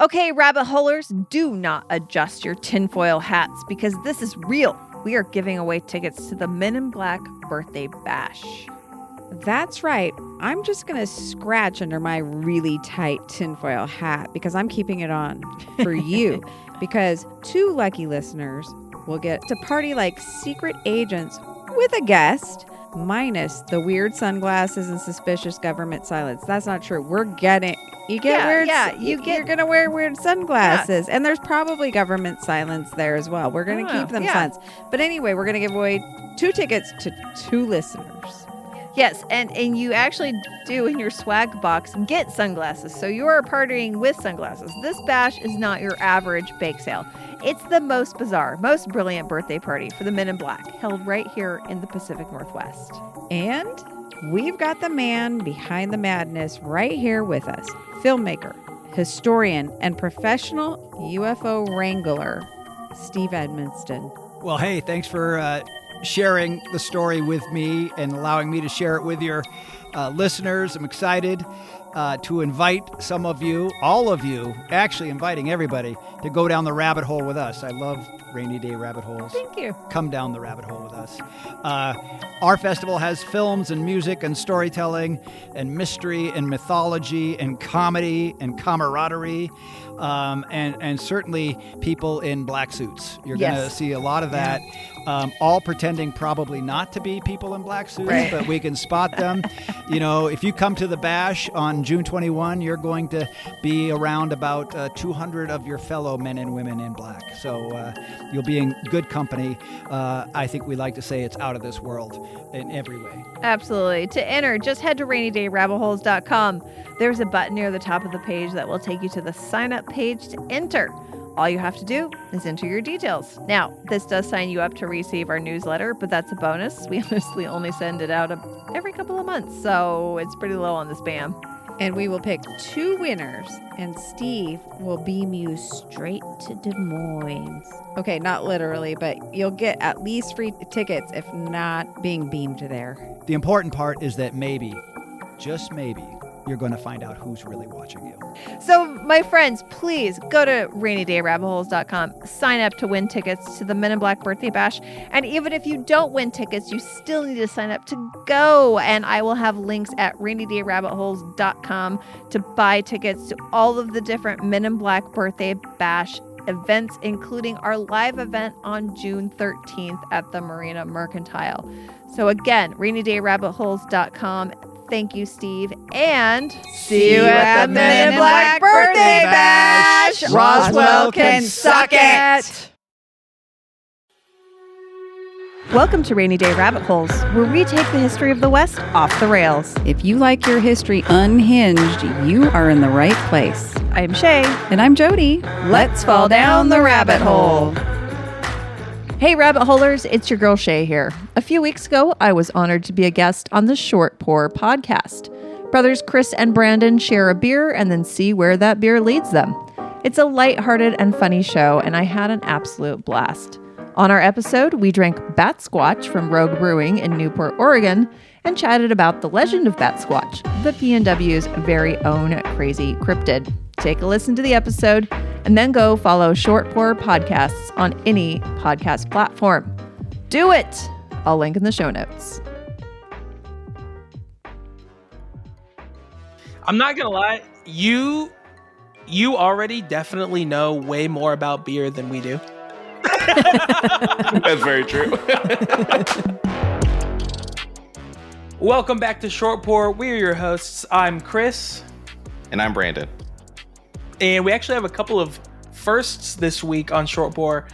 Okay, rabbit holers, do not adjust your tinfoil hats because this is real. We are giving away tickets to the Men in Black birthday bash. That's right. I'm just going to scratch under my really tight tinfoil hat because I'm keeping it on for you. Because 2 lucky listeners will get to party like secret agents with a guest, minus the weird sunglasses and suspicious government silence. That's not true. You're gonna wear weird sunglasses, and there's probably government silence there as well. We're gonna keep them silence. But anyway, we're gonna give away 2 tickets to 2 listeners. Yes, and you actually do in your swag box get sunglasses. So you are partying with sunglasses. This bash is not your average bake sale. It's the most bizarre, most brilliant birthday party for the Men in Black, held right here in the Pacific Northwest. And we've got the man behind the madness right here with us. Filmmaker, historian, and professional UFO wrangler, Steve Edmonston. Well, hey, thanks for sharing the story with me and allowing me to share it with your listeners. I'm excited to invite some of you, all of you, actually inviting everybody to go down the rabbit hole with us. I love rainy day rabbit holes. Thank you. Come down the rabbit hole with us. Our festival has films and music and storytelling and mystery and mythology and comedy and camaraderie. And certainly people in black suits. You're going to see a lot of that. All pretending probably not to be people in black suits, right, but we can spot them. You know, if you come to the bash on June 21, you're going to be around about 200 of your fellow men and women in black. So you'll be in good company. I think we like to say it's out of this world in every way. Absolutely. To enter, just head to rainydayrabbitholes.com. There's a button near the top of the page that will take you to the sign up page to enter. All you have to do is enter your details. Now, this does sign you up to receive our newsletter, but that's a bonus. We honestly only send it out every couple of months, so it's pretty low on the spam. And we will pick 2 winners, and Steve will beam you straight to Des Moines. Okay, not literally, but you'll get at least free tickets, if not being beamed there. The important part is that maybe, just maybe, you're going to find out who's really watching you. So, my friends, please go to rainydayrabbitholes.com, sign up to win tickets to the Men in Black birthday bash. And even if you don't win tickets, you still need to sign up to go. And I will have links at rainydayrabbitholes.com to buy tickets to all of the different Men in Black birthday bash events, including our live event on June 13th at the Marina Mercantile. So again, rainydayrabbitholes.com. Thank you, Steve. And see you at the Men in Black birthday bash. Roswell can suck it. Welcome to Rainy Day Rabbit Holes, where we take the history of the West off the rails. If you like your history unhinged, you are in the right place. I'm Shea. And I'm Jody. Let's fall down the rabbit hole. Hey, rabbit holers, it's your girl Shea here. A few weeks ago, I was honored to be a guest on the Short Pour podcast. Brothers Chris and Brandon share a beer and then see where that beer leads them. It's a lighthearted and funny show, and I had an absolute blast. On our episode, we drank Bat Squatch from Rogue Brewing in Newport, Oregon, and chatted about the legend of Bat Squatch, the PNW's very own crazy cryptid. Take a listen to the episode, and then go follow Short Pour Podcasts on any podcast platform. Do it! I'll link in the show notes. I'm not gonna lie, you already definitely know way more about beer than we do. That's very true. Welcome back to Short Pour. We're your hosts. I'm Chris. And I'm Brandon. And we actually have a couple of firsts this week on Short Pour.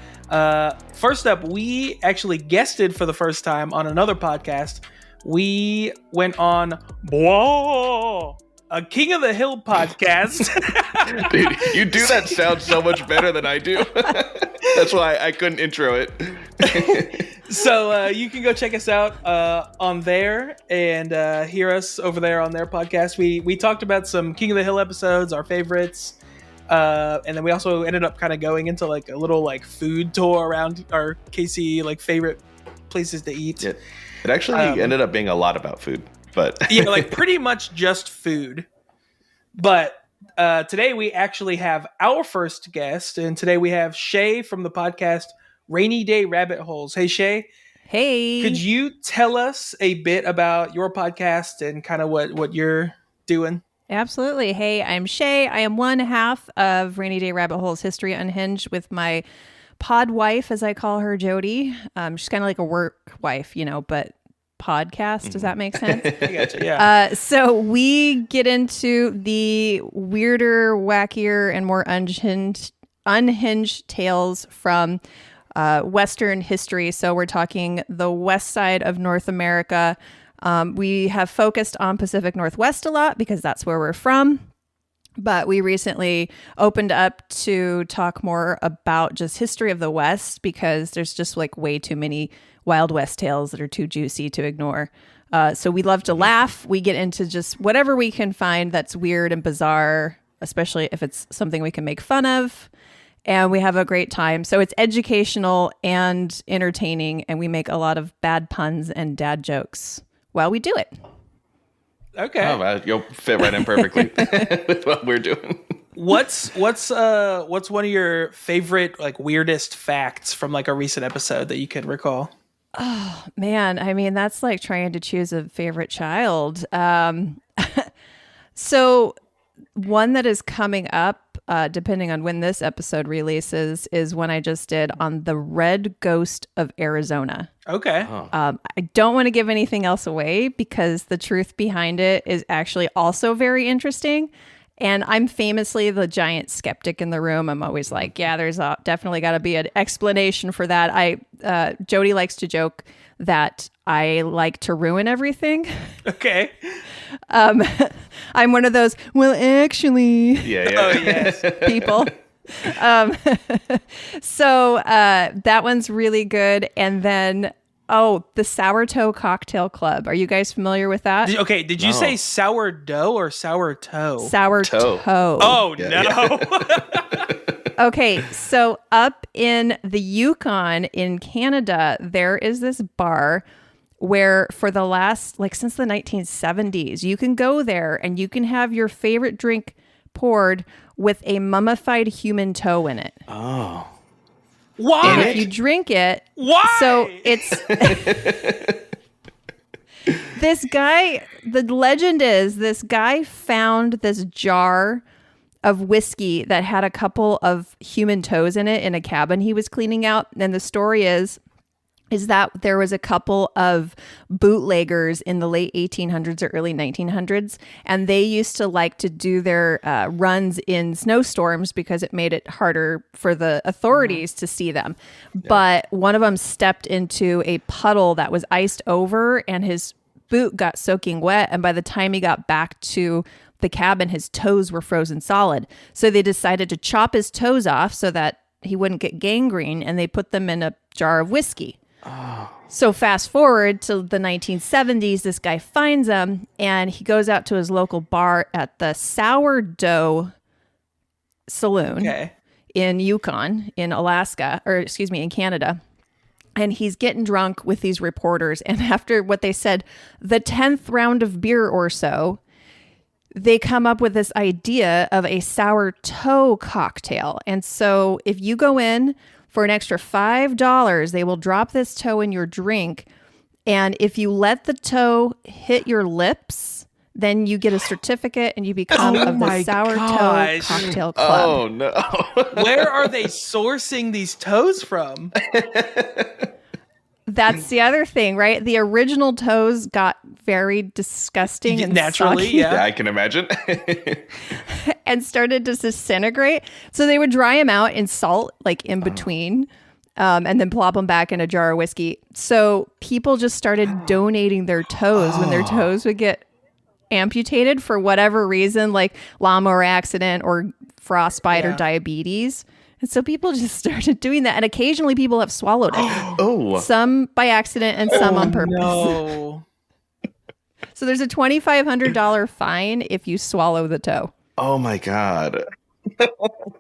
First up, we actually guested for the first time on another podcast. We went on a King of the Hill podcast. Dude, you do that sound so much better than I do. That's why I couldn't intro it. So you can go check us out on there and hear us over there on their podcast. We talked about some King of the Hill episodes, our favorites. And then we also ended up kind of going into like a little like food tour around our KC like favorite places to eat. Yeah. It actually ended up being a lot about food, but yeah, like pretty much just food. But Today we actually have our first guest, and today we have Shea from the podcast Rainy Day Rabbit Holes. Hey, Shea. Hey. Could you tell us a bit about your podcast and kind of what you're doing? Absolutely. Hey, I'm Shea. I am one half of Rainy Day Rabbit Holes History Unhinged with my pod wife, as I call her, Jody. She's kind of like a work wife, but podcast. Does that make sense? I gotcha, yeah. So we get into the weirder, wackier, and more unhinged tales from Western history. So we're talking the west side of North America. We have focused on Pacific Northwest a lot because that's where we're from. But we recently opened up to talk more about just history of the West because there's just like way too many Wild West tales that are too juicy to ignore. So we love to laugh. We get into just whatever we can find that's weird and bizarre, especially if it's something we can make fun of. And we have a great time. So it's educational and entertaining. And we make a lot of bad puns and dad jokes while we do it. Okay. Oh, wow. You'll fit right in perfectly with what we're doing. What's one of your favorite like weirdest facts from like a recent episode that you can recall? Oh man, I mean that's like trying to choose a favorite child. So one that is coming up, depending on when this episode releases, is one I just did on the red ghost of Arizona. Okay. Oh. I don't want to give anything else away because the truth behind it is actually also very interesting. And I'm famously the giant skeptic in the room. I'm always like, yeah, there's definitely got to be an explanation for that. Jody likes to joke that I like to ruin everything. Okay. I'm one of those, well, actually, Yeah. Oh, yes. people. So that one's really good. And then, the Sourdough Cocktail Club. Are you guys familiar with that? Did you say sourdough or sour toe? Sourdough. Oh, Yeah, no. Okay, so up in the Yukon in Canada, there is this bar where for the last, since the 1970s, you can go there and you can have your favorite drink poured with a mummified human toe in it. Oh. Why? And if you drink it, Why? so it's this guy, the legend is this guy found this jar of whiskey that had a couple of human toes in it in a cabin he was cleaning out. And the story is that there was a couple of bootleggers in the late 1800s or early 1900s, and they used to like to do their runs in snowstorms because it made it harder for the authorities to see them. Yeah. But one of them stepped into a puddle that was iced over, and his boot got soaking wet, and by the time he got back to the cabin, his toes were frozen solid. So they decided to chop his toes off so that he wouldn't get gangrene, and they put them in a jar of whiskey. Oh. So fast forward to the 1970s, this guy finds them and he goes out to his local bar at the Sourdough Saloon in Yukon, in Alaska, in Canada. And he's getting drunk with these reporters. And after what they said, the 10th round of beer or so, they come up with this idea of a sour toe cocktail. And so if you go in for an extra $5, they will drop this toe in your drink. And if you let the toe hit your lips, then you get a certificate and you become of the Sour Toe Cocktail Club. Oh, no. Where are they sourcing these toes from? That's the other thing, right? The original toes got very disgusting and naturally, soggy. Yeah, I can imagine. And started to disintegrate. So they would dry them out in salt, in between, and then plop them back in a jar of whiskey. So people just started donating their toes when their toes would get amputated for whatever reason, like lawnmower accident or frostbite or diabetes. And so people just started doing that. And occasionally people have swallowed it. Oh. Some by accident and some on purpose. No. So there's a $2,500 fine if you swallow the toe. Oh my God.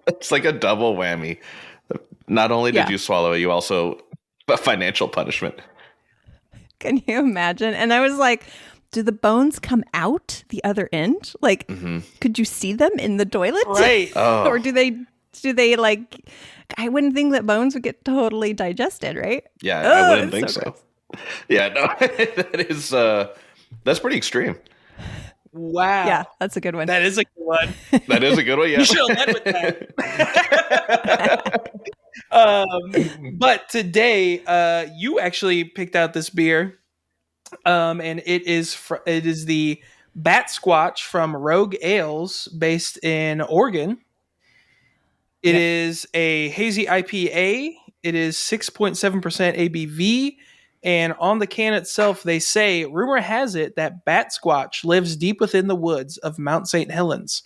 It's like a double whammy. Not only did you swallow it, you also a financial punishment. Can you imagine? And I was like, do the bones come out the other end? Like, could you see them in the toilet? Right. Oh. Or do they like, I wouldn't think that bones would get totally digested, right? Yeah, I wouldn't it's think so so. gross. Yeah, no, that's pretty extreme. Wow. Yeah, that's a good one. That is a good one. That is a good one. Yeah. You should have led with that. But today, you actually picked out this beer, and it is the Bat Squatch from Rogue Ales, based in Oregon. It is a hazy IPA. It is 6.7% ABV. And on the can itself, they say, rumor has it that Bat Squatch lives deep within the woods of Mount St. Helens.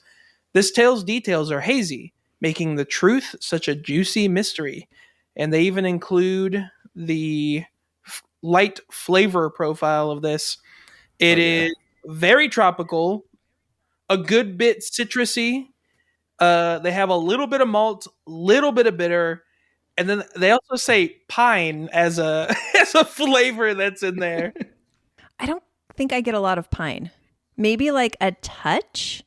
This tale's details are hazy, making the truth such a juicy mystery. And they even include the light flavor profile of this. It is very tropical, a good bit citrusy. They have a little bit of malt, little bit of bitter, and then they also say pine as a as a flavor that's in there. I don't think I get a lot of pine. Maybe like a touch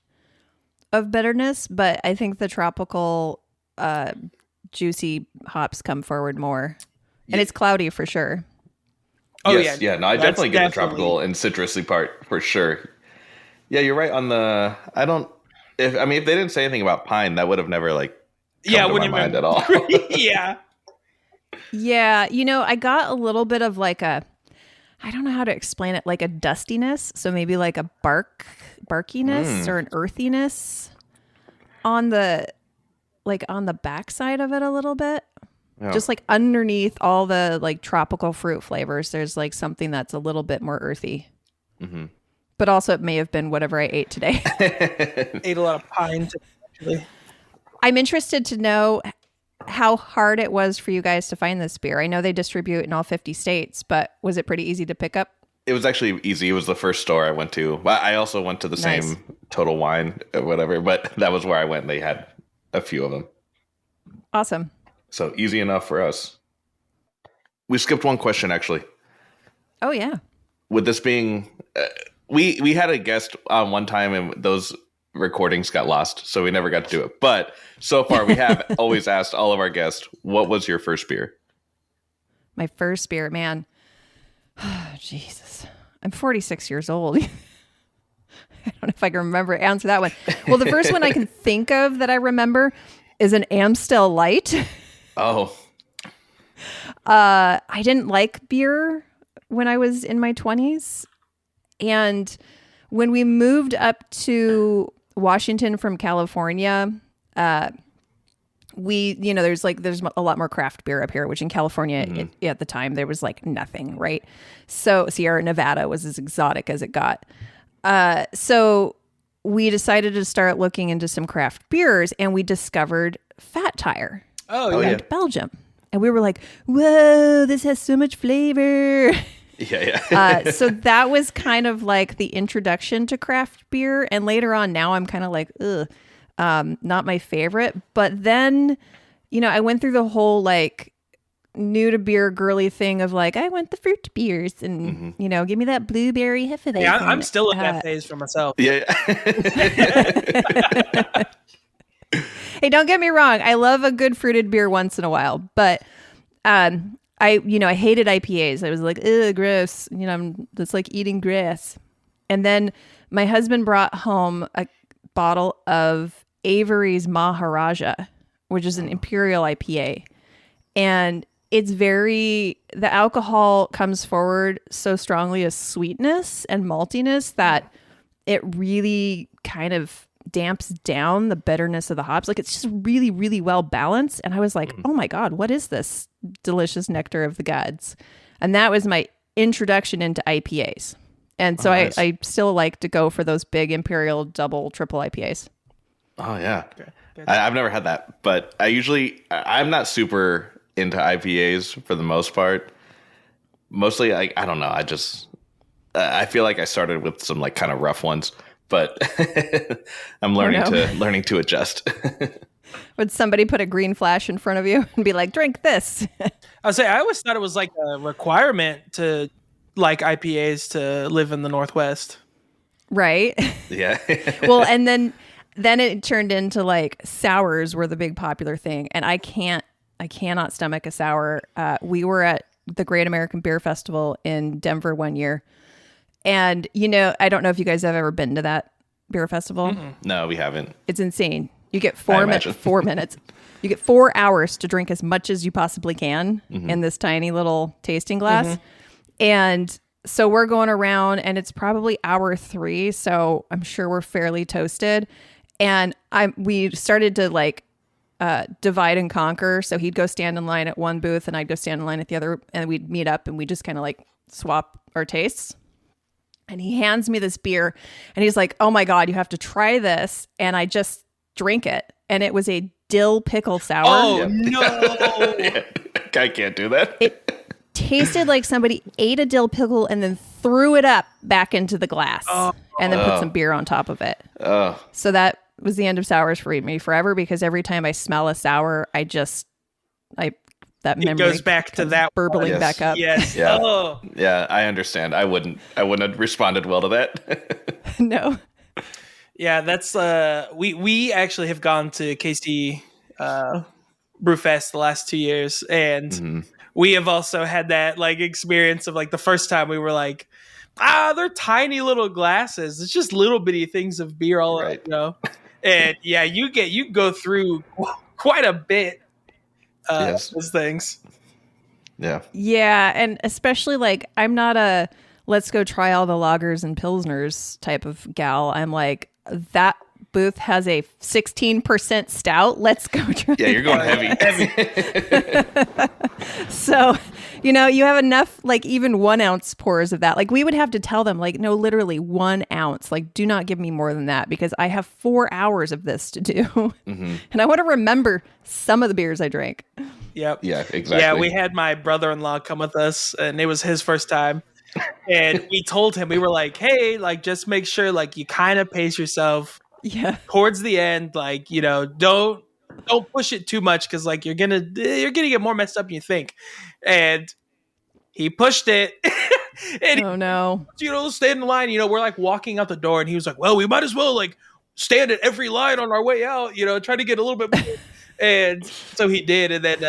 of bitterness, but I think the tropical juicy hops come forward more. And it's cloudy for sure. Oh yes, yeah. No, I That's definitely get the tropical and citrusy part for sure. Yeah, you're right on the. If they didn't say anything about pine, that would have never come to my mind at all. Yeah. Yeah, I got a little bit of like I don't know how to explain it, like a dustiness. So maybe like a barkiness or an earthiness on the backside of it a little bit. Yeah. Just like underneath all the like tropical fruit flavors, there's like something that's a little bit more earthy. Mm-hmm. But also it may have been whatever I ate today. Ate a lot of pine today, actually. I'm interested to know how hard it was for you guys to find this beer. I know they distribute in all 50 states, but was it pretty easy to pick up? It was actually easy. It was the first store I went to. I also went to the same Total Wine or whatever, but that was where I went. They had a few of them. Awesome. So easy enough for us. We skipped one question, actually. Oh, yeah. With this being... we had a guest on one time, and those recordings got lost, so we never got to do it. But so far, we have always asked all of our guests, what was your first beer? My first beer, man. Jesus. I'm 46 years old. I don't know if I can answer that one. Well, the first one I can think of that I remember is an Amstel Light. Oh. I didn't like beer when I was in my 20s. And when we moved up to Washington from California, there's a lot more craft beer up here, which in California at the time there was like nothing, right? So Sierra Nevada was as exotic as it got. So we decided to start looking into some craft beers, and we discovered Fat Tire. Oh yeah, Belgium, and we were like, "Whoa, this has so much flavor." Yeah. So that was kind of like the introduction to craft beer. And later on, now I'm kind of like, ugh, not my favorite. But then, I went through the whole like new to beer girly thing of like, I want the fruit beers and, give me that blueberry Hefeweizen. Yeah, I'm still in that phase for myself. Yeah. Hey, don't get me wrong. I love a good fruited beer once in a while, but I hated IPAs. I was like, ugh, gross. That's like eating grass. And then my husband brought home a bottle of Avery's Maharaja, which is an imperial IPA. And it's the alcohol comes forward so strongly as sweetness and maltiness that it really kind of damps down the bitterness of the hops. Like it's just really, really well balanced. And I was like, oh my God, what is this delicious nectar of the gods? And that was my introduction into IPAs. And so nice. I still like to go for those big imperial double, triple IPAs. Oh yeah. I've never had that, but I'm not super into IPAs for the most part. Mostly, I don't know. I feel like I started with some like kind of rough ones, but I'm learning to adjust. Would somebody put a green flash in front of you and be like, drink this? I always thought it was like a requirement to like IPAs to live in the Northwest. Right. Yeah. Well, and then it turned into like sours were the big popular thing, and I cannot stomach a sour. We were at the Great American Beer Festival in Denver one year, and I don't know if you guys have ever been to that beer festival. No, we haven't. It's insane. You get I imagine. 4 minutes. You get 4 hours to drink as much as you possibly can in this tiny little tasting glass. And so we're going around, and it's probably hour 3. So I'm sure we're fairly toasted. And we started to like divide and conquer. So he'd go stand in line at one booth, and I'd go stand in line at the other, and we'd meet up, and we just kind of like swap our tastes. And he hands me this beer, and he's like, "Oh my God, you have to try this." And I just drink it, and it was a dill pickle sour. Oh no! I can't do that. It tasted like somebody ate a dill pickle and then threw it up back into the glass, and then put some beer on top of it. Oh, So that was the end of sours for me forever, because every time I smell a sour, that memory goes back to that burbling one. back up. Yes. Yeah. Oh. yeah. I understand. I wouldn't have responded well to that. No. Yeah, that's we actually have gone to KC Brewfest the last 2 years, and we have also had that like experience of like the first time we were like, they're tiny little glasses. It's just little bitty things of beer all Right. And yeah, you go through quite a bit Yes. those things. Yeah. Yeah, and especially like I'm not a let's go try all the lagers and pilsners type of gal. I'm like, that booth has a 16% stout. Let's go try. Yeah, you're going heavy. So, you have enough like even 1 ounce pours of that. Like we would have to tell them like, no, literally 1 ounce. Like do not give me more than that, because I have 4 hours of this to do. And I want to remember some of the beers I drank. Yep. Yeah, exactly. Yeah, we had my brother-in-law come with us, and it was his first time. And we told him, we were like, hey, like just make sure like you kind of pace yourself Yeah. towards the end, like don't push it too much, because like you're gonna get more messed up than you think. And he pushed it. And Oh no. stay in the line. We're like walking out the door, and he was like, well, we might as well like stand at every line on our way out, try to get a little bit more. And so he did. And then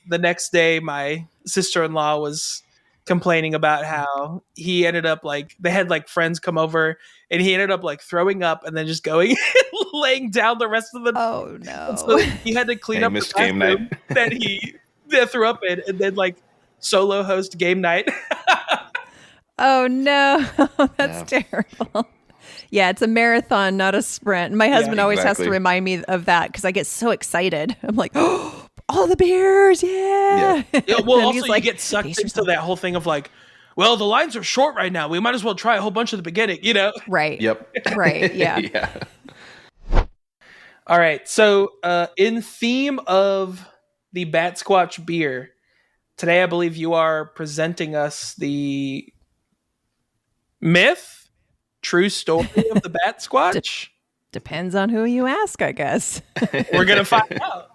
the next day my sister-in-law was complaining about how he ended up like, they had like friends come over, and he ended up like throwing up and then just going and laying down the rest of the night. Oh no. So he had to clean up the missed game bathroom night. that he threw up in, and then like solo host game night. Oh no. That's terrible. Yeah, it's a marathon, not a sprint. My husband always has to exactly. remind me of that, because I get so excited. I'm like, oh, all the beers, yeah. Yeah, well, And also he's you like, get sucked "Pace into yourself." that whole thing of like, well, the lines are short right now. We might as well try a whole bunch at the beginning, Right. Yep. Right. Yeah. Yeah. All right. So, in theme of the Bat Squatch beer, today I believe you are presenting us the myth, true story of the Bat Squatch. Depends on who you ask, I guess. We're gonna find out.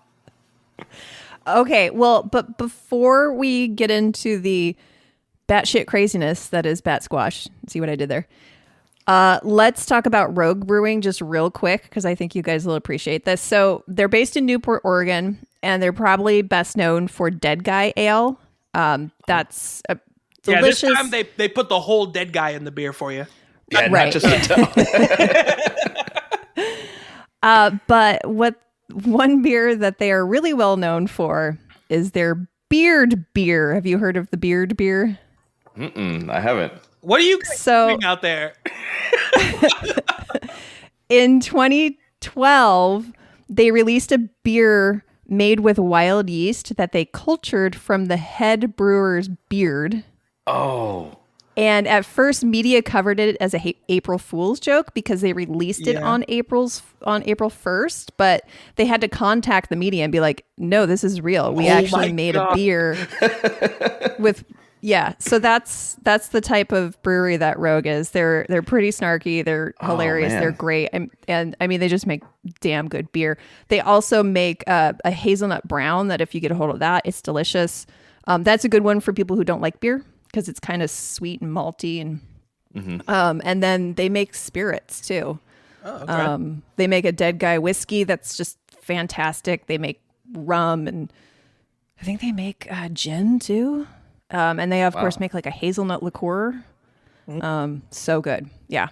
Okay. Well, but before we get into the batshit craziness that is Bat Squatch, see what I did there? Let's talk about Rogue Brewing just real quick, because I think you guys will appreciate this. So they're based in Newport, Oregon, and they're probably best known for Dead Guy Ale. That's a delicious. Yeah, this time they put the whole dead guy in the beer for you. Yeah, Right. not just a toe. But one beer that they are really well known for is their beard beer. Have you heard of the beard beer? I haven't. What are you guys So- doing out there? In 2012, they released a beer made with wild yeast that they cultured from the head brewer's beard. Oh. And at first, media covered it as a April Fool's joke, because they released it Yeah. on April 1st, but they had to contact the media and be like, "No, this is real. We Oh actually my made God. a beer with." Yeah, so that's the type of brewery that Rogue is. They're pretty snarky. They're hilarious. man. They're great, and I mean they just make damn good beer. They also make a hazelnut brown that if you get a hold of that, it's delicious. That's a good one for people who don't like beer, because it's kind of sweet and malty, and then they make spirits too. Oh, okay. They make a dead guy whiskey that's just fantastic. They make rum, and I think they make gin too. And they of course make like a hazelnut liqueur. So good. Yeah.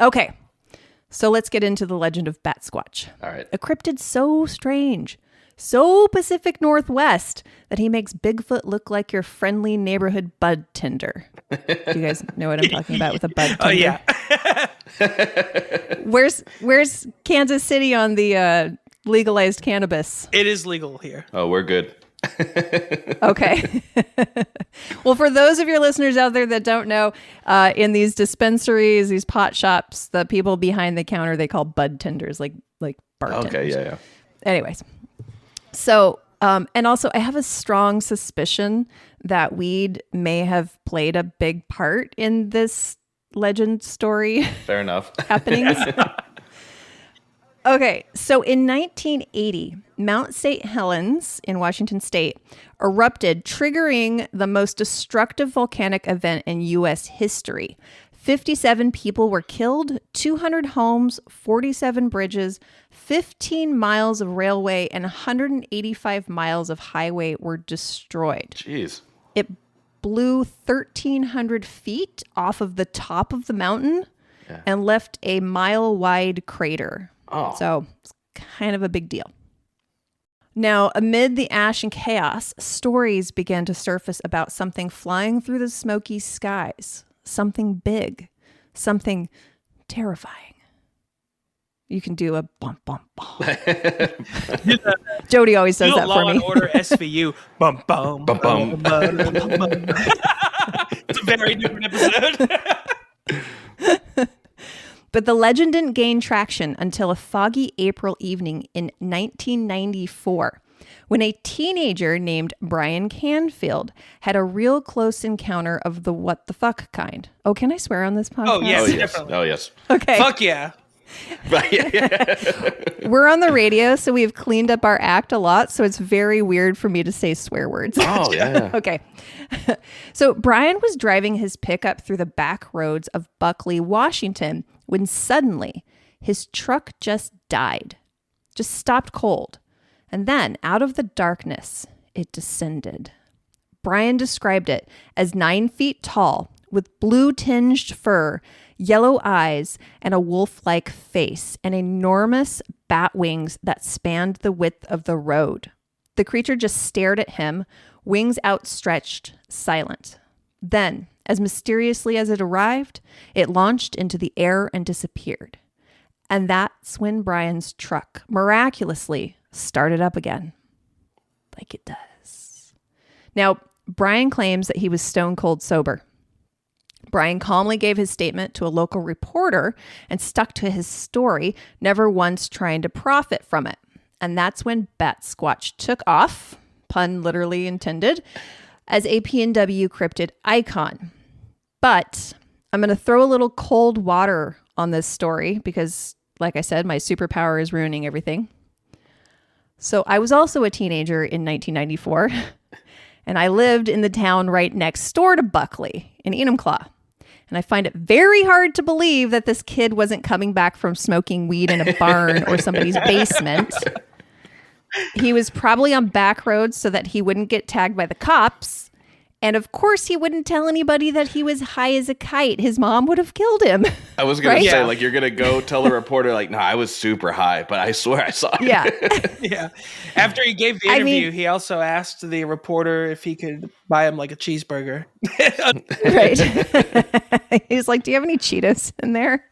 Okay. So let's get into the legend of Bat Squatch. All right. A cryptid so strange, so Pacific Northwest that he makes Bigfoot look like your friendly neighborhood bud tender. Do you guys know what I'm talking about with a bud tender? Oh yeah. Where's Kansas City on the legalized cannabis? It is legal here. Oh, we're good. Okay. Well, for those of your listeners out there that don't know, in these dispensaries, these pot shops, the people behind the counter, they call bud tenders, like bartenders. Okay, yeah. Anyways, so and also I have a strong suspicion that weed may have played a big part in this legend story Fair enough. happenings. Okay, so in 1980, Mount St. Helens in Washington state erupted, triggering the most destructive volcanic event in U.S. history. 57 people were killed, 200 homes, 47 bridges, 15 miles of railway, and 185 miles of highway were destroyed. Jeez. It blew 1,300 feet off of the top of the mountain and left a mile-wide crater. Oh. So it's kind of a big deal. Now, amid the ash and chaos, stories began to surface about something flying through the smoky skies. Something big. Something terrifying. You can do a bump, bump, bump. Jody always does that Law for me. and Order SVU. Bum, bum, Bum, bum. bum, bum, bum. It's a very different episode. But the legend didn't gain traction until a foggy April evening in 1994, when a teenager named Brian Canfield had a real close encounter of the what the fuck kind. Oh, can I swear on this podcast? Oh, yes. Oh, yes. Definitely. Oh, yes. Okay. Fuck yeah. We're on the radio, so we've cleaned up our act a lot, so it's very weird for me to say swear words. Oh, yeah. Okay. So Brian was driving his pickup through the back roads of Buckley, Washington, when suddenly his truck just died, just stopped cold. And then out of the darkness, it descended. Brian described it as 9 feet tall with blue tinged fur, yellow eyes, and a wolf-like face, and enormous bat wings that spanned the width of the road. The creature just stared at him, wings outstretched, silent. Then, as mysteriously as it arrived, it launched into the air and disappeared. And that's when Brian's truck miraculously started up again. Like it does. Now, Brian claims that he was stone cold sober. Brian calmly gave his statement to a local reporter and stuck to his story, never once trying to profit from it. And that's when Bat Squatch took off, pun literally intended, as a PNW cryptid icon. But I'm going to throw a little cold water on this story because, like I said, my superpower is ruining everything. So I was also a teenager in 1994, and I lived in the town right next door to Buckley in Enumclaw. And I find it very hard to believe that this kid wasn't coming back from smoking weed in a barn or somebody's basement. He was probably on back roads so that he wouldn't get tagged by the cops. And of course, he wouldn't tell anybody that he was high as a kite. His mom would have killed him. I was going Right? to say, Yeah. like, you're going to go tell the reporter, like, no, I was super high, but I swear I saw it. Yeah. Yeah. After he gave the I interview, mean- he also asked the reporter if he could buy him like a cheeseburger. Right. He's like, do you have any Cheetos in there?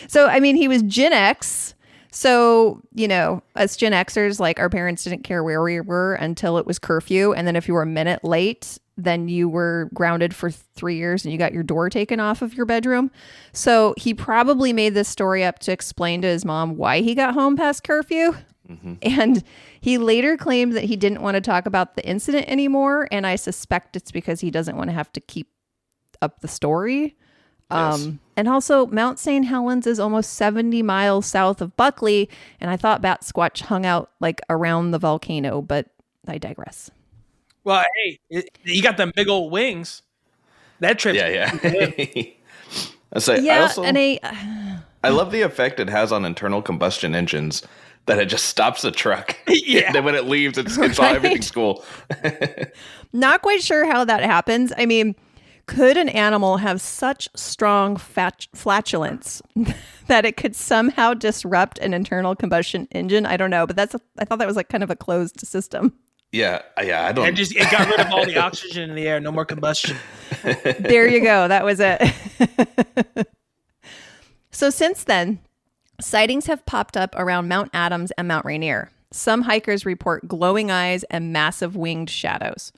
So, I mean, he was Gen X. So, you know, as Gen Xers, like our parents didn't care where we were until it was curfew. And then if you were a minute late, then you were grounded for 3 years and you got your door taken off of your bedroom. So he probably made this story up to explain to his mom why he got home past curfew. Mm-hmm. And he later claimed that he didn't want to talk about the incident anymore. And I suspect it's because he doesn't want to have to keep up the story. Yes. And also Mount St. Helens is almost 70 miles south of Buckley. And I thought Bat Squatch hung out like around the volcano, but I digress. Well, hey, you got them big old wings. That trip. Yeah. I say, Yeah, I also, and I love the effect it has on internal combustion engines that it just stops the truck. Yeah. And then when it leaves, it's all, Right. everything's cool. not quite sure how that happens. I mean, could an animal have such strong flatulence that it could somehow disrupt an internal combustion engine? I don't know, but I thought that was like kind of a closed system. Yeah, I don't. It got rid of all the oxygen in the air. No more combustion. There you go. That was it. So since then, sightings have popped up around Mount Adams and Mount Rainier. Some hikers report glowing eyes and massive winged shadows.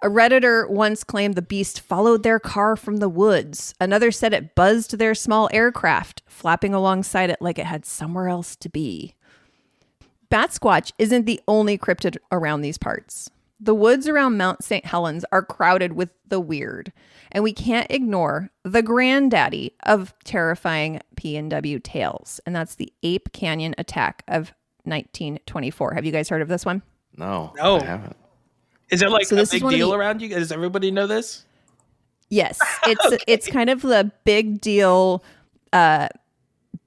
A Redditor once claimed the beast followed their car from the woods. Another said it buzzed their small aircraft, flapping alongside it like it had somewhere else to be. Bat Squatch isn't the only cryptid around these parts. The woods around Mount St. Helens are crowded with the weird, and we can't ignore the granddaddy of terrifying P&W tales, and that's the Ape Canyon attack of 1924. Have you guys heard of this one? No, No. I haven't. Is it like So a this is big one of deal the- around you? Does everybody know this? Yes, it's kind of the big deal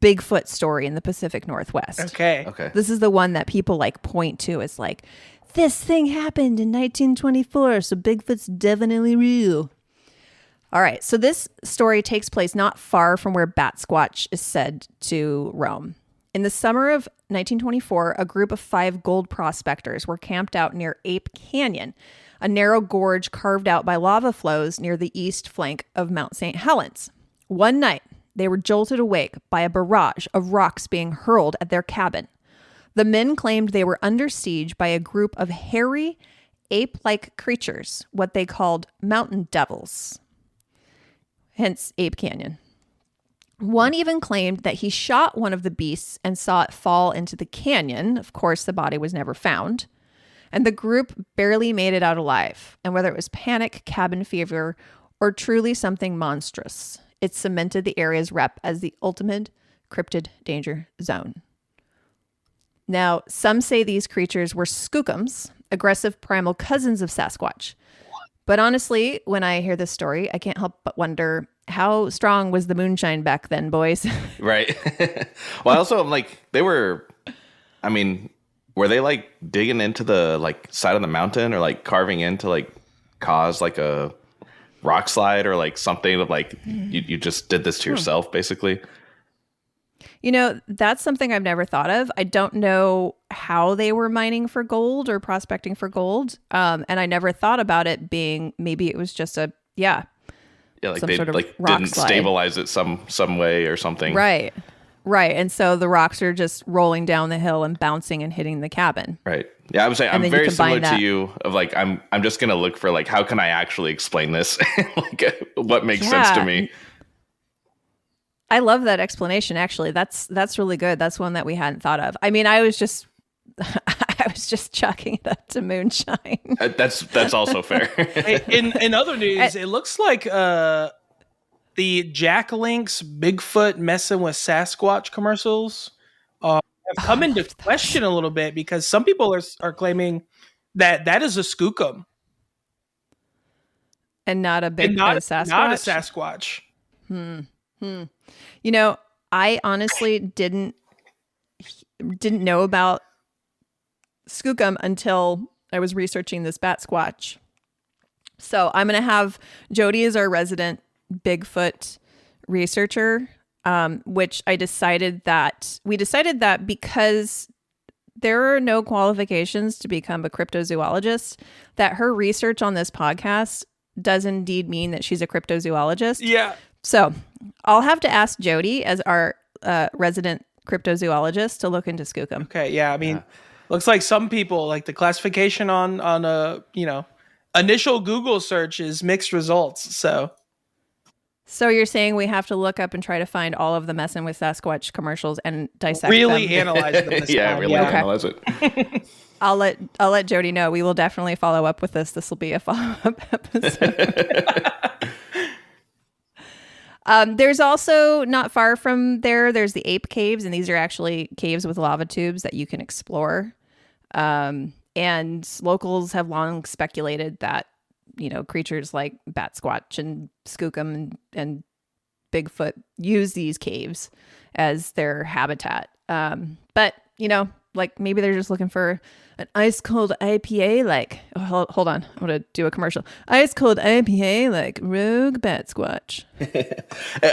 Bigfoot story in the Pacific Northwest. Okay. This is the one that people like point to as like, this thing happened in 1924, so Bigfoot's definitely real. All right, so this story takes place not far from where Bat Squatch is said to roam. In the summer of 1924, a group of 5 gold prospectors were camped out near Ape Canyon, a narrow gorge carved out by lava flows near the east flank of Mount St. Helens. One night, they were jolted awake by a barrage of rocks being hurled at their cabin. The men claimed they were under siege by a group of hairy, ape-like creatures, what they called mountain devils. Hence, Ape Canyon. One even claimed that he shot one of the beasts and saw it fall into the canyon. Of course, the body was never found. And the group barely made it out alive. And whether it was panic, cabin fever, or truly something monstrous, it cemented the area's rep as the ultimate cryptid danger zone. Now, some say these creatures were skookums, aggressive primal cousins of Sasquatch. But honestly, when I hear this story, I can't help but wonder, how strong was the moonshine back then, boys? Right. Well, also, I'm like, were they like digging into the like side of the mountain or like carving in to like cause like a rock slide or like something of like, you just did this to yourself, basically? You know, that's something I've never thought of. I don't know how they were mining for gold or prospecting for gold. And I never thought about it being, maybe it was just like they sort of like rock didn't slide. stabilize it some way or something. Right. And so the rocks are just rolling down the hill and bouncing and hitting the cabin. Right. Yeah, I would say And I'm then you very similar combine that- to you of like, I'm just going to look for like, how can I actually explain this? Like what makes sense to me? I love that explanation. Actually, that's really good. That's one that we hadn't thought of. I mean, I was just chalking it up to moonshine. That's also fair. Hey, in other news, it looks like the Jack Link's Bigfoot messing with Sasquatch commercials have come into question a little bit, because some people are claiming that is a skookum And not a big Sasquatch. Not a Sasquatch. You know, I honestly didn't know about skookum until I was researching this Bat Squatch. So I'm going to have Jody as our resident Bigfoot researcher, which we decided that because there are no qualifications to become a cryptozoologist, that her research on this podcast does indeed mean that she's a cryptozoologist. Yeah. So I'll have to ask Jody as our resident cryptozoologist to look into skookum. Okay. Yeah. I mean, looks like some people, like the classification on a initial Google search is mixed results. So you're saying we have to look up and try to find all of the Messin' with Sasquatch commercials and dissect really them? analyze them. This Yeah, time. really Okay. analyze it. I'll let Jody know. We will definitely follow up with this. This will be a follow-up episode. There's also, not far from there's the ape caves, and these are actually caves with lava tubes that you can explore. And And locals have long speculated that, creatures like Bat Squatch and Skookum and Bigfoot use these caves as their habitat. But, like maybe they're just looking for an ice cold IPA, like, hold on, I'm going to do a commercial. Ice cold IPA, like Rogue Bat Squatch.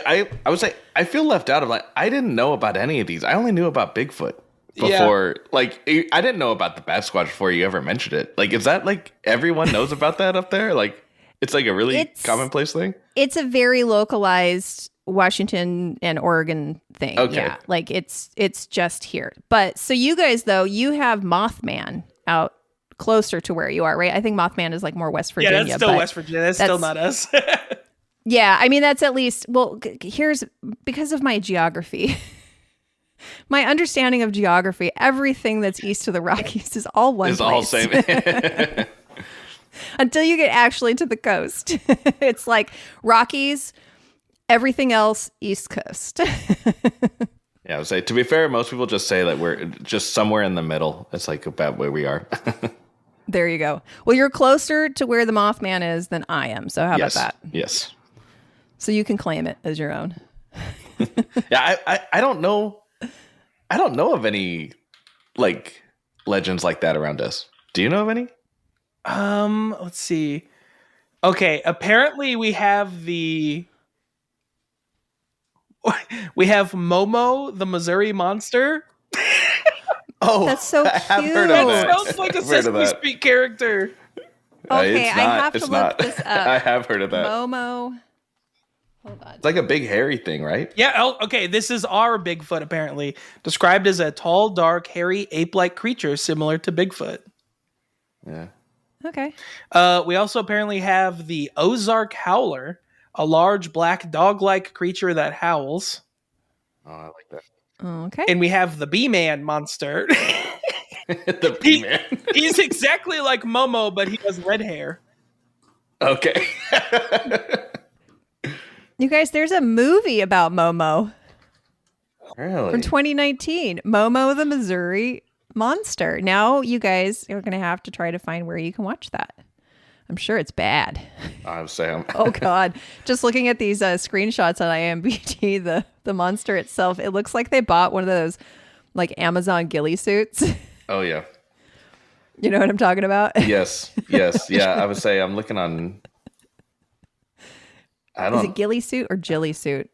I would say I feel left out of I didn't know about any of these. I only knew about Bigfoot before. Yeah. I didn't know about the Bat Squatch before you ever mentioned it. Is that everyone knows about that up there? It's a really commonplace thing. It's a very localized Washington and Oregon thing. Okay. Yeah. It's just here. But so you guys, though, you have Mothman out closer to where you are, right? I think Mothman is more West Virginia. Yeah, that's still West Virginia. That's still not us. Yeah. I mean, that's at least, here's because of my geography. My understanding of geography, everything that's east of the Rockies is all one place. All same. Until you get actually to the coast. It's Rockies, everything else, East Coast. Yeah, I would say, to be fair, most people just say that we're just somewhere in the middle. It's about where we are. There you go. Well, you're closer to where the Mothman is than I am. So how about that? Yes. So you can claim it as your own. Yeah, I don't know. I don't know of any legends like that around us. Do you know of any? Let's see. Okay, apparently we have Momo the Missouri Monster. Oh, that's so cute. I have heard of that. That sounds like a Sesame Street character. Okay, I have to look this up. I have heard of that. Momo. Hold on. It's a big hairy thing, right? Yeah. Oh, okay. This is our Bigfoot, apparently. Described as a tall, dark, hairy, ape-like creature similar to Bigfoot. Yeah. Okay. We also apparently have the Ozark Howler, a large, black, dog-like creature that howls. Oh, I like that. Okay. And we have the Bee-Man monster. The Bee-Man. He's exactly like Momo, but he has red hair. Okay. You guys, there's a movie about Momo. Really? From 2019. Momo the Missouri Monster. Now you guys are going to have to try to find where you can watch that. I'm sure it's bad. I'm saying. Oh, God. Just looking at these screenshots on IMDb, the monster itself, it looks like they bought one of those Amazon ghillie suits. Oh, yeah. You know what I'm talking about? Yes. Yeah, I would say I'm looking on. Is it ghillie suit or Jilly suit?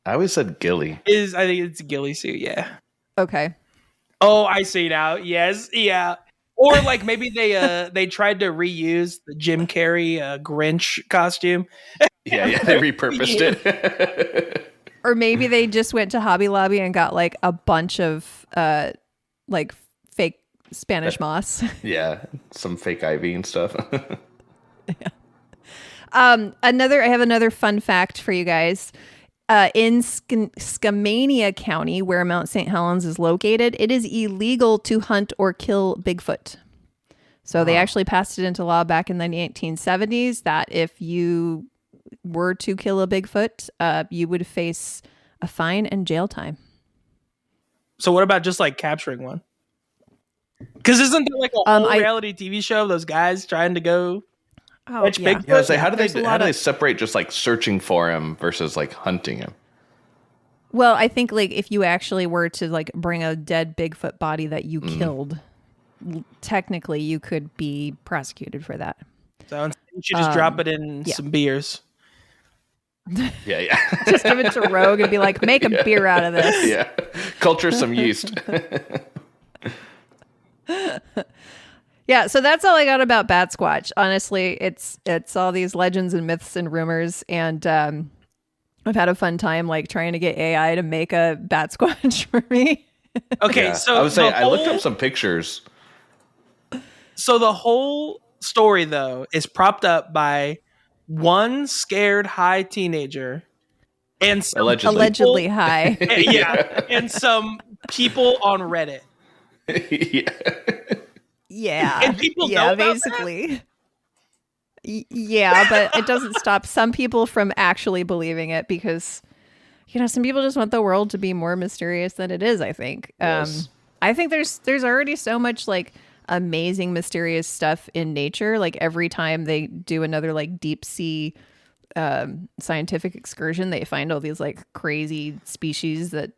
I always said ghillie. I think it's a ghillie suit, yeah. Okay. Oh, I see now. Yes, yeah. Or maybe they tried to reuse the Jim Carrey Grinch costume. Yeah, they repurposed it. Or maybe they just went to Hobby Lobby and got a bunch of fake Spanish moss. Yeah, some fake ivy and stuff. Yeah. I have another fun fact for you guys. In Skamania County, where Mount St. Helens is located, it is illegal to hunt or kill Bigfoot. So they actually passed it into law back in the 1970s that if you were to kill a Bigfoot, you would face a fine and jail time. So what about just capturing one? Because isn't there a whole reality TV show of those guys trying to go catch Bigfoot? Yeah, I was how do they separate just searching for him versus hunting him? Well, I think if you actually were to bring a dead Bigfoot body that you killed, technically you could be prosecuted for that. So you should just drop it in some beers. Yeah. Just give it to Rogue and be make a beer out of this. Yeah. Culture some yeast. Yeah, so that's all I got about Bat Squatch. Honestly, it's all these legends and myths and rumors, and I've had a fun time trying to get AI to make a Bat Squatch for me. Okay, yeah. so I would say I looked up some pictures. So the whole story, though, is propped up by one scared high teenager and some allegedly high. Yeah, and some people on Reddit. Yeah. And people know about basically. Yeah, but it doesn't stop some people from actually believing it because, some people just want the world to be more mysterious than it is, I think. Yes. I think there's already so much amazing, mysterious stuff in nature. Like every time they do another like deep sea scientific excursion, they find all these like crazy species that,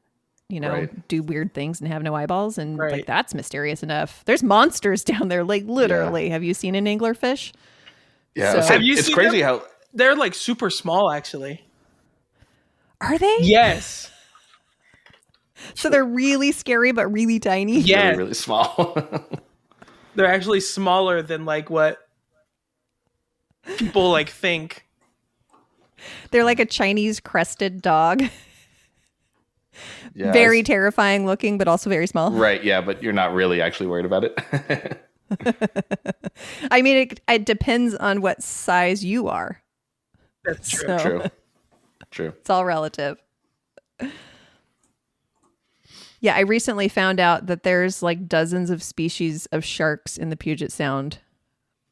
you know, Right. do weird things and have no eyeballs. And Right. like, that's mysterious enough. There's monsters down there, like literally. Have you seen an anglerfish? Yeah, So- so Have you it's seen crazy them? how They're like super small, actually. Are they? Yes. So they're really scary, but really tiny. Yeah. really, really small. They're actually smaller than like what people like think. They're like a Chinese crested dog. Yeah, Very it's- terrifying looking, but also very small. right. Yeah, but you're not really actually worried about it. I mean, it depends on what size you are. That's true. So True. True. it's all relative. Yeah, I recently found out that there's like dozens of species of sharks in the Puget Sound.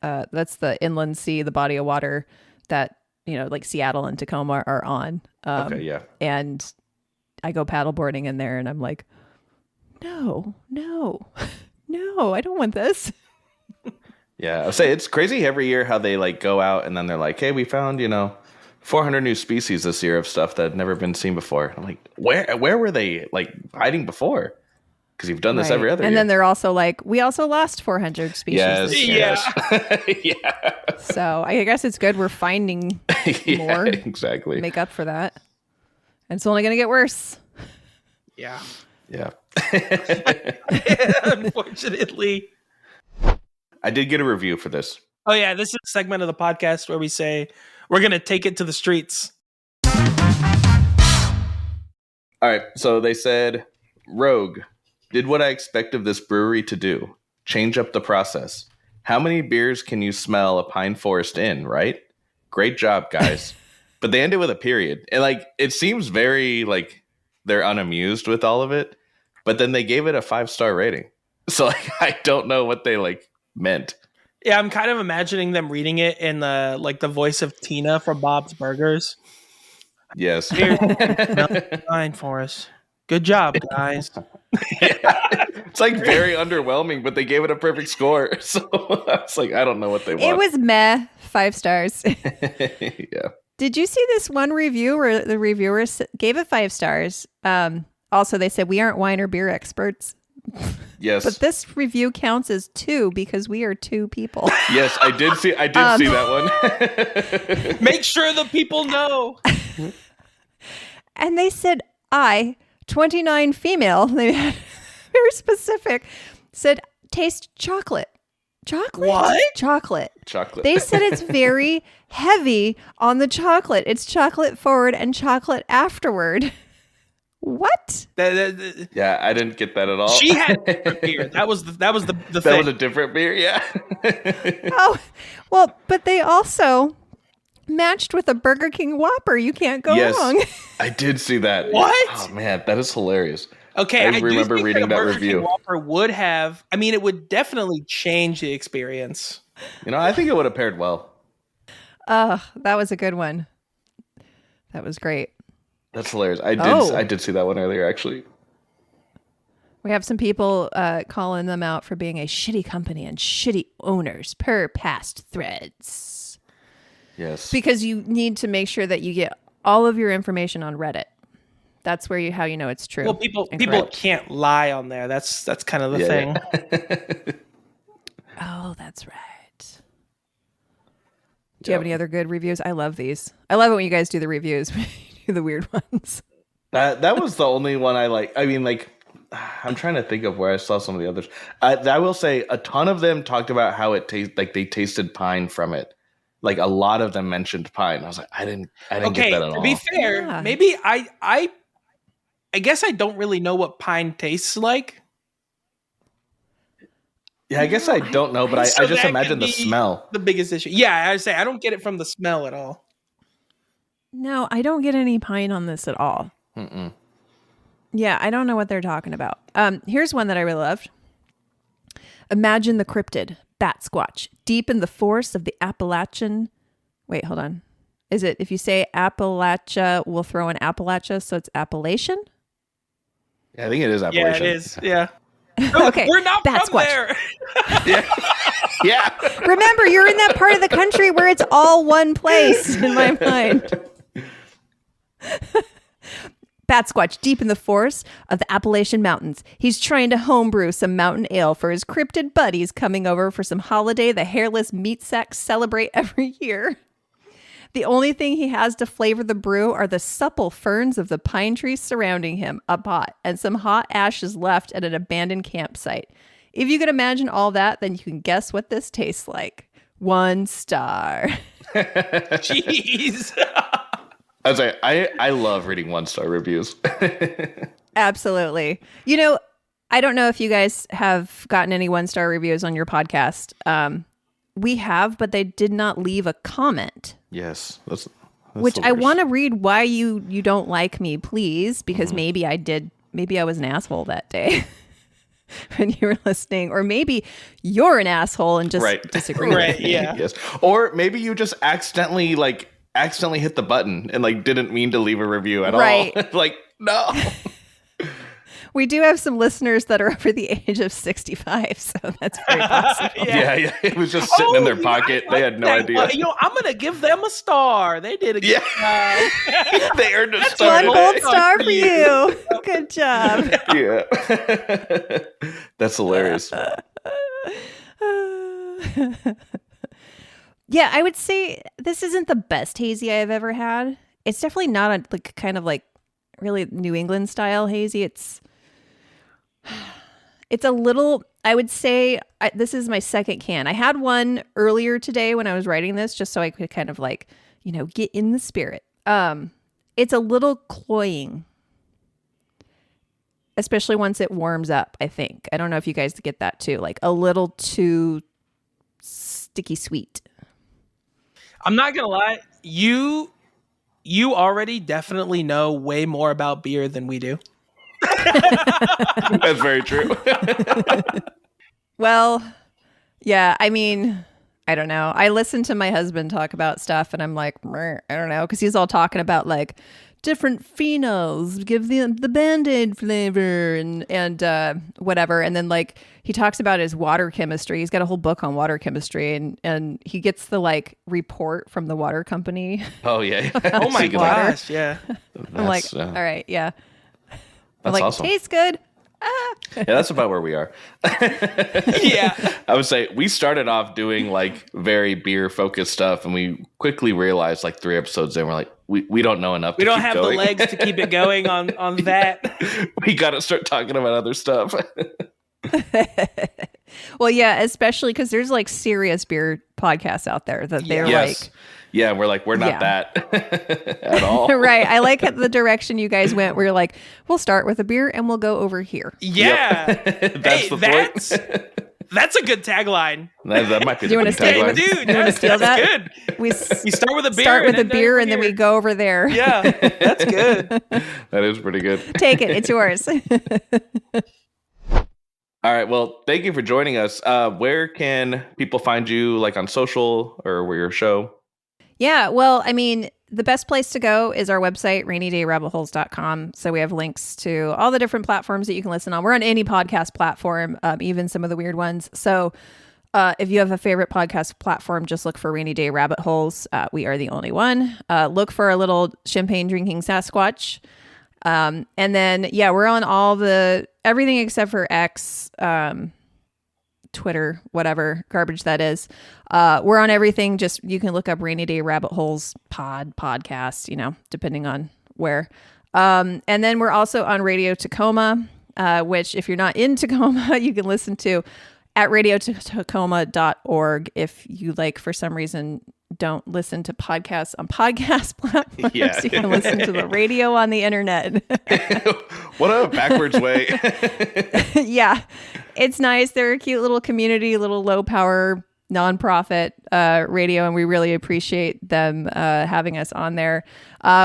That's the inland sea, the body of water that, you know, like Seattle and Tacoma are on. Okay. Yeah. And I go paddleboarding in there and I'm like, no, I don't want this. Yeah. I'll say it's crazy every year how they like go out and then they're like, hey, we found, 400 new species this year of stuff that had never been seen before. I'm like, where were they like hiding before? Because you've done this every other and year. then they're also like, we also lost 400 species this year. Yes. Yeah. So I guess it's good we're finding Yeah, more. exactly. Make up for that. And it's only going to get worse. Yeah. Yeah. Unfortunately. I did get a review for this. Oh yeah, this is a segment of the podcast where we say we're gonna take it to the streets. All right. So they said, Rogue, did what I expect of this brewery to do. Change up the process. How many beers can you smell a pine forest in, right? Great job, guys. But they ended with a period. And like, it seems very like they're unamused with all of it. But then they gave it a 5-star rating. So like, I don't know what they like meant. Yeah, I'm kind of imagining them reading it in the voice of Tina from Bob's Burgers. Yes. Here's fine for us. Good job, guys. It's like very underwhelming, but they gave it a perfect score. So I was like, I don't know what they want. It was meh, 5 stars. Yeah. Did you see this one review where the reviewer gave it 5 stars? Also, they said, we aren't wine or beer experts. Yes. But this review counts as 2 because we are 2 people. Yes, I did see that one. Make sure the people know. And they said, 29 female, they had very specific, said, taste chocolate. Chocolate? What? Chocolate. Chocolate. They said it's very heavy on the chocolate. It's chocolate forward and chocolate afterward. What? Yeah, I didn't get that at all. She had different beer. That was the That thing. was a different beer, yeah. Oh, well, but they also matched with a Burger King Whopper. You can't go Yes, wrong. I did see that. What? Oh man, that is hilarious. Okay, I do remember think reading a that Burger review. King Whopper would have. I mean, it would definitely change the experience. I think it would have paired well. That was a good one. That was great. That's hilarious. I did see that one earlier, actually. We have some people calling them out for being a shitty company and shitty owners per past threads. Yes. Because you need to make sure that you get all of your information on Reddit. That's where how you know it's true. Well, people and correct. can't lie on there. That's kind of the thing. Oh, that's right. Do you have any other good reviews? I love these. I love it when you guys do the reviews. You do the weird ones. That was the only one I like. I mean, like, I'm trying to think of where I saw some of the others. I will say a ton of them talked about how it tastes like they tasted pine from it. Like a lot of them mentioned pine. I was like, I didn't get that at all. To be fair, Yeah. maybe I guess I don't really know what pine tastes like. Yeah, I guess I don't know, but I So just that imagine could the be smell. The biggest issue. Yeah, I say I don't get it from the smell at all. No, I don't get any pine on this at all. Mm-mm. Yeah, I don't know what they're talking about. Here's one that I really loved. Imagine the cryptid, Bat Squatch, deep in the forests of the Appalachian. Wait, hold on. Is it, if you say Appalachia, we'll throw in Appalachia, so it's Appalachian? Yeah, I think it is Yeah, Appalachian. it is. Yeah. Okay, We're not Bat from Squatch. there. Yeah. Remember, you're in that part of the country where it's all one place in my mind. Bat Squatch, deep in the forest of the Appalachian Mountains. He's trying to homebrew some mountain ale for his cryptid buddies coming over for some holiday the hairless meat sacks celebrate every year. The only thing he has to flavor the brew are the supple ferns of the pine trees surrounding him, a pot, and some hot ashes left at an abandoned campsite. If you can imagine all that, then you can guess what this tastes like. 1 star. Jeez. I was like, I love reading 1-star reviews. Absolutely. You know, I don't know if you guys have gotten any 1-star reviews on your podcast. We have, but they did not leave a comment. Yes, that's which the I worst. want to read why you don't like me, please, because maybe I was an asshole that day when you were listening, or maybe you're an asshole and just disagree with me. Yeah. Yes. Or maybe you just accidentally hit the button and didn't mean to leave a review at all. Like, no. We do have some listeners that are over the age of 65, so that's very possible. Yeah. It was just sitting in their pocket. They had no idea. I'm going to give them a star. They did a good job. They earned a star. 1 gold star for you. Good job. Yeah. That's hilarious. Yeah, I would say this isn't the best hazy I've ever had. It's definitely not a kind of really New England style hazy. It's a little, I would say, this is my second can. I had one earlier today when I was writing this, just so I could kind of get in the spirit. It's a little cloying, especially once it warms up, I think. I don't know if you guys get that too, a little too sticky sweet. I'm not going to lie. You already definitely know way more about beer than we do. That's very true. Well, yeah, I mean, I don't know. I listen to my husband talk about stuff and I'm like, I don't know, because he's all talking about different phenols, give the Band-Aid flavor and whatever. And then he talks about his water chemistry. He's got a whole book on water chemistry and he gets the report from the water company. Oh yeah. Oh my gosh. Yeah. I'm like, all right. Yeah. That's awesome. Tastes good. Yeah, that's about where we are. Yeah. I would say we started off doing very beer focused stuff and we quickly realized 3 episodes in, we're like, we don't know enough. We don't have the legs to keep it going on that. We got to start talking about other stuff. Well, yeah, especially because there's serious beer podcasts out there that they're yeah, we're not that at all. Right. I like the direction you guys went. We're we'll start with a beer and we'll go over here. Yeah. That's the point. That's a good tagline. That might be Do you the want to tagline. steal Dude, you want to steal that? Good. We start with a beer. Start with a beer over and then here. we go over there. Yeah, that's good. That is pretty good. Take it. It's yours. All right. Well, thank you for joining us. Where can people find you, on social or your show? Yeah. Well, I mean, the best place to go is our website, rainydayrabbitholes.com. So we have links to all the different platforms that you can listen on. We're on any podcast platform, even some of the weird ones. So if you have a favorite podcast platform, just look for Rainy Day Rabbit Holes. We are the only one. Look for a little champagne drinking Sasquatch. And then, yeah, we're on everything except for X, Twitter, whatever garbage that is. We're on everything. Just, you can look up Rainy Day Rabbit Holes podcast, depending on where. And then we're also on Radio Tacoma, which if you're not in Tacoma, you can listen to at radiotacoma.org. If you for some reason, don't listen to podcasts on podcast platforms. Yeah. You can listen to the radio on the internet. What a backwards way. Yeah, it's nice. They're a cute little community, little low power nonprofit radio, and we really appreciate them having us on there.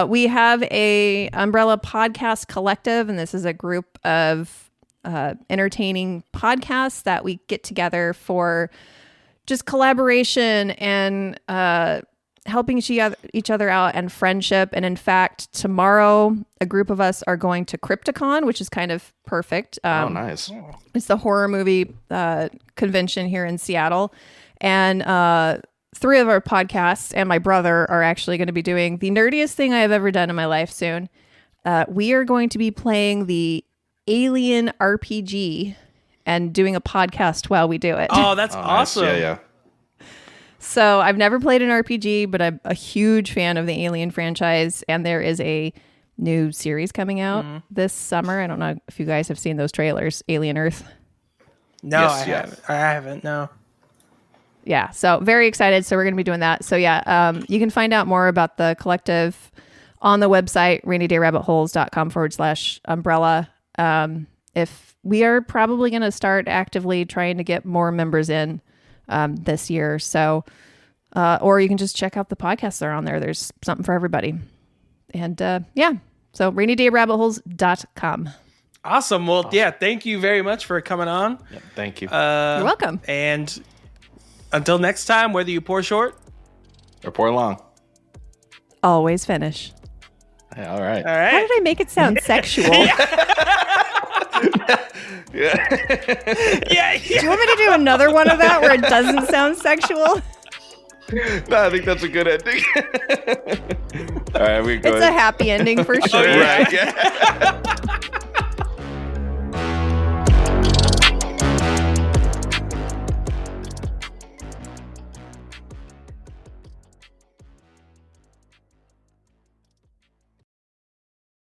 We have a umbrella podcast collective, and this is a group of entertaining podcasts that we get together for just collaboration and helping each other out and friendship. And in fact, tomorrow, a group of us are going to Crypticon, which is kind of perfect. Oh, nice. It's the horror movie convention here in Seattle. And 3 of our podcasts and my brother are actually going to be doing the nerdiest thing I have ever done in my life soon. We are going to be playing the Alien RPG and doing a podcast while we do it. Oh, that's awesome. Nice. Yeah. So I've never played an RPG, but I'm a huge fan of the Alien franchise. And there is a new series coming out this summer. I don't know if you guys have seen those trailers, Alien Earth. No, Yes, I haven't. No. Yeah, so very excited. So we're going to be doing that. So yeah, you can find out more about the collective on the website, rainydayrabbitholes.com/umbrella. If we are probably going to start actively trying to get more members in this year. So, or you can just check out the podcasts that are on there. There's something for everybody. And yeah, so rainydayrabbitholes.com. Awesome. Well, yeah, thank you very much for coming on. Yeah, thank you. You're welcome. And until next time, whether you pour short or pour long. Always finish. Hey, all right. All right. How did I make it sound sexual? Yeah. Do you want me to do another one of that where it doesn't sound sexual? No, I think that's a good ending. All right, we go. It's a happy ending for sure. Right. Yeah.